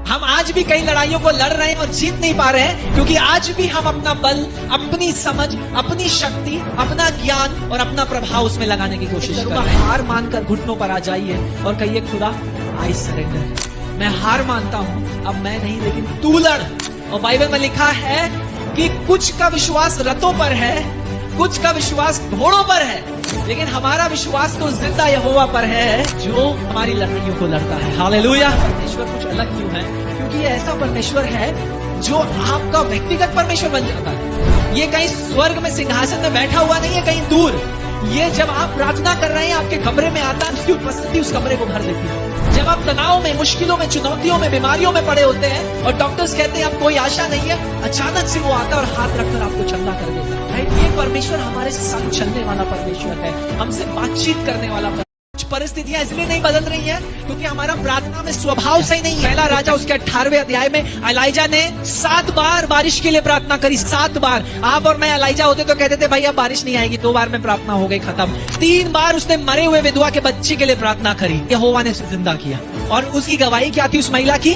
हम आज भी कई लड़ाइयों को लड़ रहे हैं और जीत नहीं पा रहे हैं, क्योंकि आज भी हम अपना बल, अपनी समझ, अपनी शक्ति, अपना ज्ञान और अपना प्रभाव उसमें लगाने की कोशिश कर रहे हैं। हार मानकर घुटनों पर आ जाइए और कहिए खुदा आई सरेंडर, मैं हार मानता हूं, अब मैं नहीं लेकिन तू लड़। और बाइबल में लिखा है कि कुछ का विश्वास रथों पर है, कुछ का विश्वास घोड़ों पर है, लेकिन हमारा विश्वास तो जिंदा यहोवा पर है जो हमारी लड़ाइयों को लड़ता है। हालेलुया। परमेश्वर कुछ अलग क्यों है? क्योंकि ये ऐसा परमेश्वर है जो आपका व्यक्तिगत परमेश्वर बन जाता है। ये कहीं स्वर्ग में सिंहासन में बैठा हुआ नहीं है, कहीं दूर। ये जब आप प्रार्थना कर रहे हैं आपके कमरे में आता है, उसकी उपस्थिति उस कमरे को भर देती है। जब आप तनाव में, मुश्किलों में, चुनौतियों में, बीमारियों में पड़े होते हैं और डॉक्टर्स कहते हैं अब कोई आशा नहीं है, अचानक से वो आता है और हाथ रखकर आपको चंगा कर देता है। ये परमेश्वर हमारे संग चलने वाला परमेश्वर है, हमसे बातचीत करने वाला। कुछ परिस्थितियां इसलिए नहीं बदल रही है क्योंकि हमारा प्रार्थना में स्वभाव सही नहीं है। पहला राजा उसके 18वें अध्याय में एलाइजा ने 7 बार बारिश के लिए प्रार्थना करी। 7 बार। आप और मैं एलाइजा होते तो कहते थे भाई अब बारिश नहीं आएगी। 2 बार में प्रार्थना हो गई, खत्म। 3 बार उसने मरे हुए विधवा के बच्चे के लिए प्रार्थना करी, यहोवा ने उसे जिंदा किया। और उसकी गवाही क्या थी उस महिला की?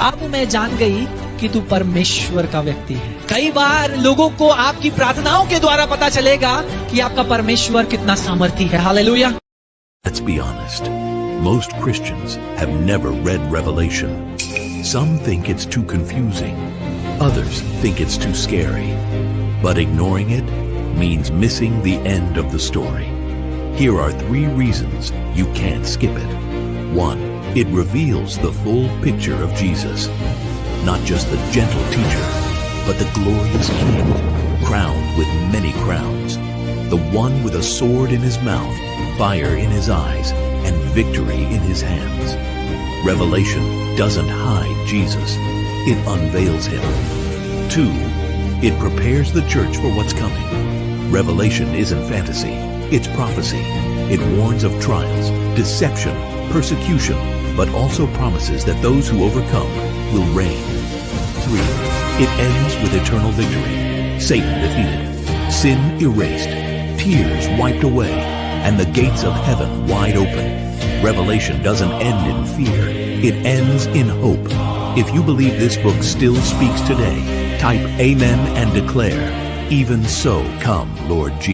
अब मैं जान गई कि तू परमेश्वर का व्यक्ति है। कई बार लोगों को आपकी प्रार्थनाओं के द्वारा पता चलेगा कि आपका परमेश्वर कितना सामर्थी है। Hallelujah. Let's be honest. Most Christians have never read Revelation. Some think it's too confusing. Others think it's too scary. But ignoring it means missing the end of the story. Here are 3 reasons you can't skip it. 1. It reveals the full picture of Jesus. Not just the gentle teacher, but the glorious King, crowned with many crowns. The one with a sword in his mouth, fire in his eyes, and victory in his hands. Revelation doesn't hide Jesus. It unveils him. 2. It prepares the church for what's coming. Revelation isn't fantasy. It's prophecy. It warns of trials, deception, persecution, but also promises that those who overcome will reign. 3. It ends with eternal victory. Satan defeated, sin erased, tears wiped away, and the gates of heaven wide open. Revelation doesn't end in fear. It ends in hope. If you believe this book still speaks today, type Amen and declare, even so come, Lord Jesus.